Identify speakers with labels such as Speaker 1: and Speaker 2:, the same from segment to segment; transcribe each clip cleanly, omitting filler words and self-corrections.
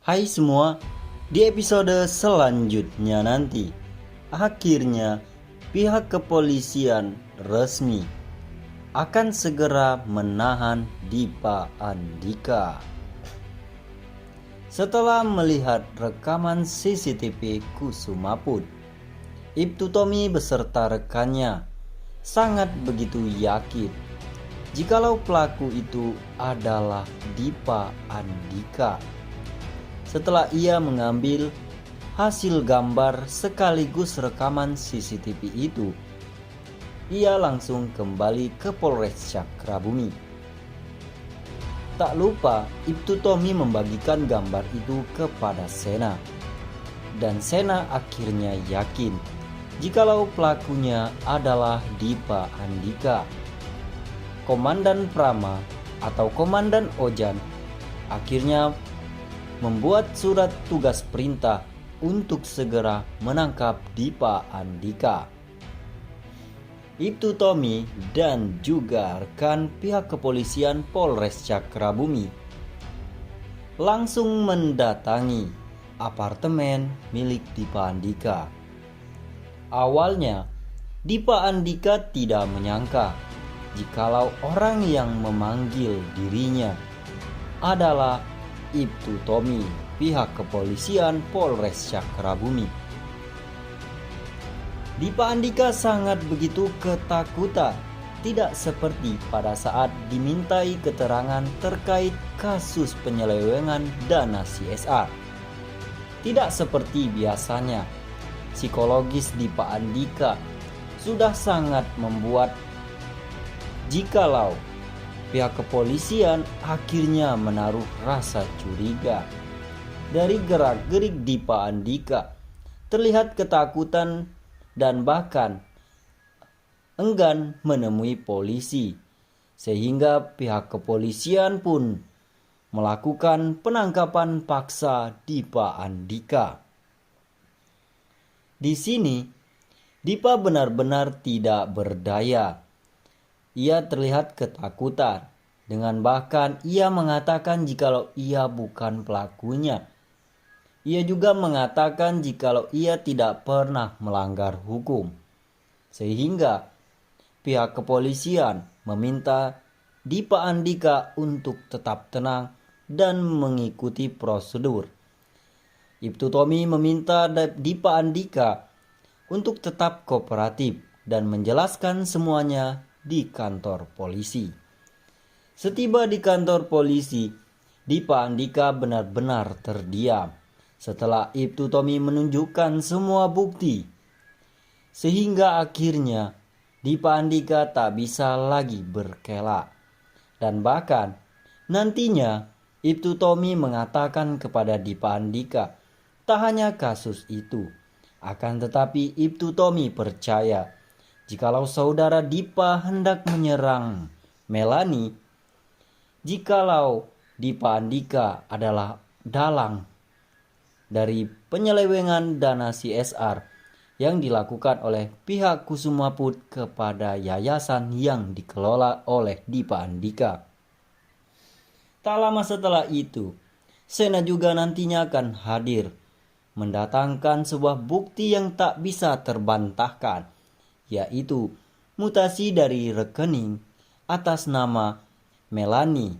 Speaker 1: Hai semua, di episode selanjutnya nanti, akhirnya pihak kepolisian resmi akan segera menahan Dipa Andika. Setelah melihat rekaman CCTV Kusumaput, Ibtu Tommy beserta rekannya sangat begitu yakin jikalau pelaku itu adalah Dipa Andika. Setelah ia mengambil hasil gambar sekaligus rekaman CCTV itu, ia langsung kembali ke Polres Cakrabumi. Tak lupa, Ibtu Tommy membagikan gambar itu kepada Sena. Dan Sena akhirnya yakin jikalau pelakunya adalah Dipa Andika. Komandan Prama atau Komandan Ojan akhirnya membuat surat tugas perintah untuk segera menangkap Dipa Andika. Ibtu Tommy dan juga rekan pihak kepolisian Polres Cakrabumi langsung mendatangi apartemen milik Dipa Andika. Awalnya, Dipa Andika tidak menyangka jikalau orang yang memanggil dirinya adalah Ibtu Tommy, pihak kepolisian Polres Cakrabumi. Dipa Andika sangat begitu ketakutan, tidak seperti pada saat dimintai keterangan terkait kasus penyelewengan dana CSR. Tidak seperti biasanya, psikologis Dipa Andika sudah sangat membuat jikalau pihak kepolisian akhirnya menaruh rasa curiga. Dari gerak-gerik Dipa Andika terlihat ketakutan dan bahkan enggan menemui polisi, sehingga pihak kepolisian pun melakukan penangkapan paksa Dipa Andika. Di sini, Dipa benar-benar tidak berdaya. Ia terlihat ketakutan, dengan bahkan ia mengatakan jikalau ia bukan pelakunya. Ia juga mengatakan jikalau ia tidak pernah melanggar hukum. Sehingga pihak kepolisian meminta Dipa Andika untuk tetap tenang dan mengikuti prosedur. Ibtu Tommy meminta Dipa Andika untuk tetap kooperatif dan menjelaskan semuanya di kantor polisi. Setiba di kantor polisi, Dipa Andika benar-benar terdiam setelah Ibtu Tommy menunjukkan semua bukti. Sehingga akhirnya Dipa Andika tak bisa lagi berkelak. Dan bahkan nantinya Ibtu Tommy mengatakan kepada Dipa Andika tak hanya kasus itu, akan tetapi Ibtu Tommy percaya jikalau saudara Dipa hendak menyerang Melani, jikalau Dipa Andika adalah dalang dari penyelewengan dana CSR yang dilakukan oleh pihak Kusumaput kepada yayasan yang dikelola oleh Dipa Andika. Tak lama setelah itu, Sena juga nantinya akan hadir mendatangkan sebuah bukti yang tak bisa terbantahkan, yaitu mutasi dari rekening atas nama Melani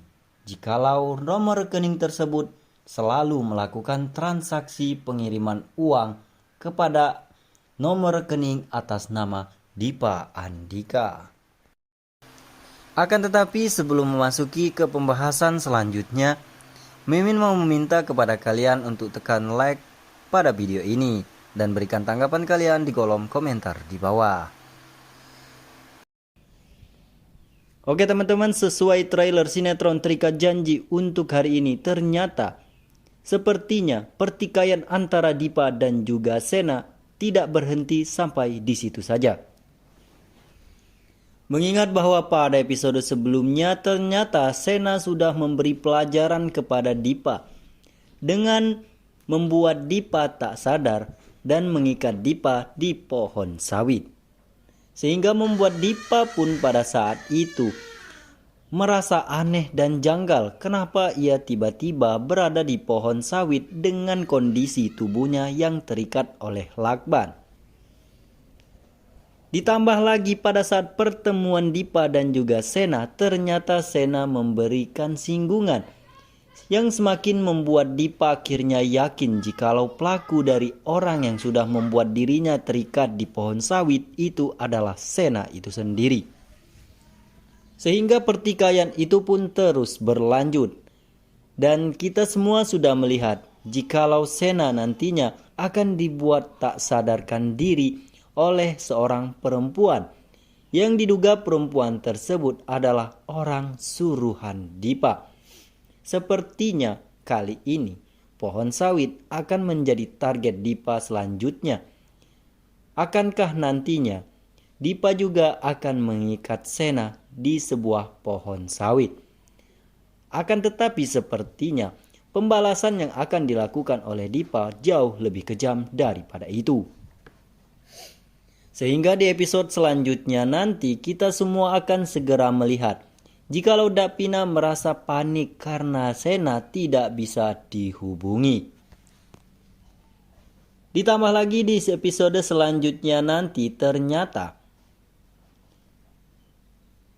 Speaker 1: jikalau nomor rekening tersebut selalu melakukan transaksi pengiriman uang kepada nomor rekening atas nama Dipa Andika. Akan tetapi sebelum memasuki ke pembahasan selanjutnya, Mimin mau meminta kepada kalian untuk tekan like pada video ini dan berikan tanggapan kalian di kolom komentar di bawah. Oke teman-teman, sesuai trailer sinetron Terikat Janji untuk hari ini, ternyata sepertinya pertikaian antara Dipa dan juga Sena tidak berhenti sampai di situ saja. Mengingat bahwa pada episode sebelumnya ternyata Sena sudah memberi pelajaran kepada Dipa dengan membuat Dipa tak sadar dan mengikat Dipa di pohon sawit. Sehingga membuat Dipa pun pada saat itu merasa aneh dan janggal kenapa ia tiba-tiba berada di pohon sawit dengan kondisi tubuhnya yang terikat oleh lakban. Ditambah lagi pada saat pertemuan Dipa dan juga Sena, ternyata Sena memberikan singgungan yang semakin membuat Dipa akhirnya yakin jikalau pelaku dari orang yang sudah membuat dirinya terikat di pohon sawit itu adalah Sena itu sendiri. Sehingga pertikaian itu pun terus berlanjut. Dan kita semua sudah melihat jikalau Sena nantinya akan dibuat tak sadarkan diri oleh seorang perempuan yang diduga perempuan tersebut adalah orang suruhan Dipa. Sepertinya kali ini pohon sawit akan menjadi target Dipa selanjutnya. Akankah nantinya Dipa juga akan mengikat Sena di sebuah pohon sawit? Akan tetapi sepertinya pembalasan yang akan dilakukan oleh Dipa jauh lebih kejam daripada itu. Sehingga di episode selanjutnya nanti kita semua akan segera melihat jikalau Davina merasa panik karena Sena tidak bisa dihubungi. Ditambah lagi di episode selanjutnya nanti ternyata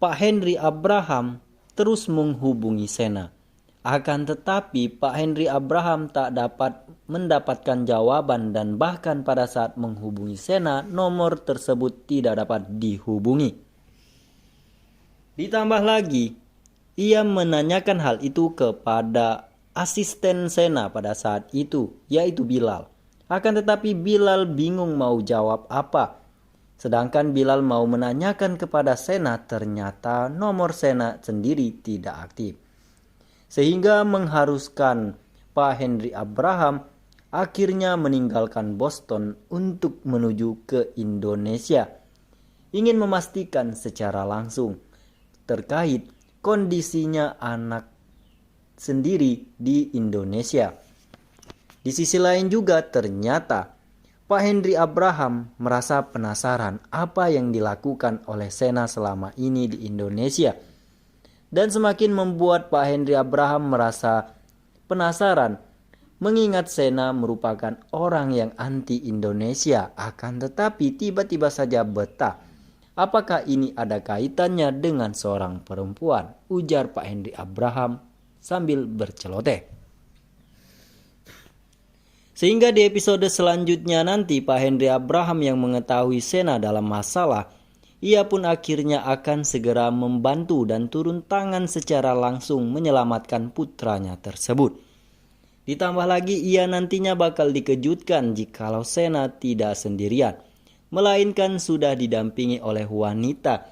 Speaker 1: Pak Henry Abraham terus menghubungi Sena. Akan tetapi Pak Henry Abraham tak dapat mendapatkan jawaban dan bahkan pada saat menghubungi Sena, nomor tersebut tidak dapat dihubungi. Ditambah lagi, ia menanyakan hal itu kepada asisten Sena pada saat itu, yaitu Bilal. Akan tetapi Bilal bingung mau jawab apa. Sedangkan Bilal mau menanyakan kepada Sena, ternyata nomor Sena sendiri tidak aktif. Sehingga mengharuskan Pak Henry Abraham akhirnya meninggalkan Boston untuk menuju ke Indonesia. Ingin memastikan secara langsung terkait kondisinya anak sendiri di Indonesia. Di sisi lain juga ternyata Pak Henry Abraham merasa penasaran apa yang dilakukan oleh Sena selama ini di Indonesia. Dan semakin membuat Pak Henry Abraham merasa penasaran mengingat Sena merupakan orang yang anti Indonesia. Akan tetapi tiba-tiba saja betah. Apakah ini ada kaitannya dengan seorang perempuan? Ujar Pak Henry Abraham sambil berceloteh. Sehingga di episode selanjutnya nanti Pak Henry Abraham yang mengetahui Sena dalam masalah, ia pun akhirnya akan segera membantu dan turun tangan secara langsung menyelamatkan putranya tersebut. Ditambah lagi ia nantinya bakal dikejutkan jikalau Sena tidak sendirian, melainkan sudah didampingi oleh wanita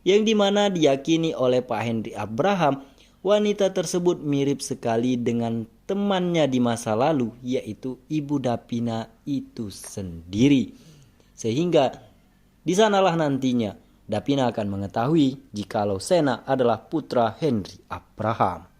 Speaker 1: yang dimana diyakini oleh Pak Henry Abraham wanita tersebut mirip sekali dengan temannya di masa lalu, yaitu Ibu Davina itu sendiri. Sehingga di sanalah nantinya Davina akan mengetahui jikalau Sena adalah putra Henry Abraham.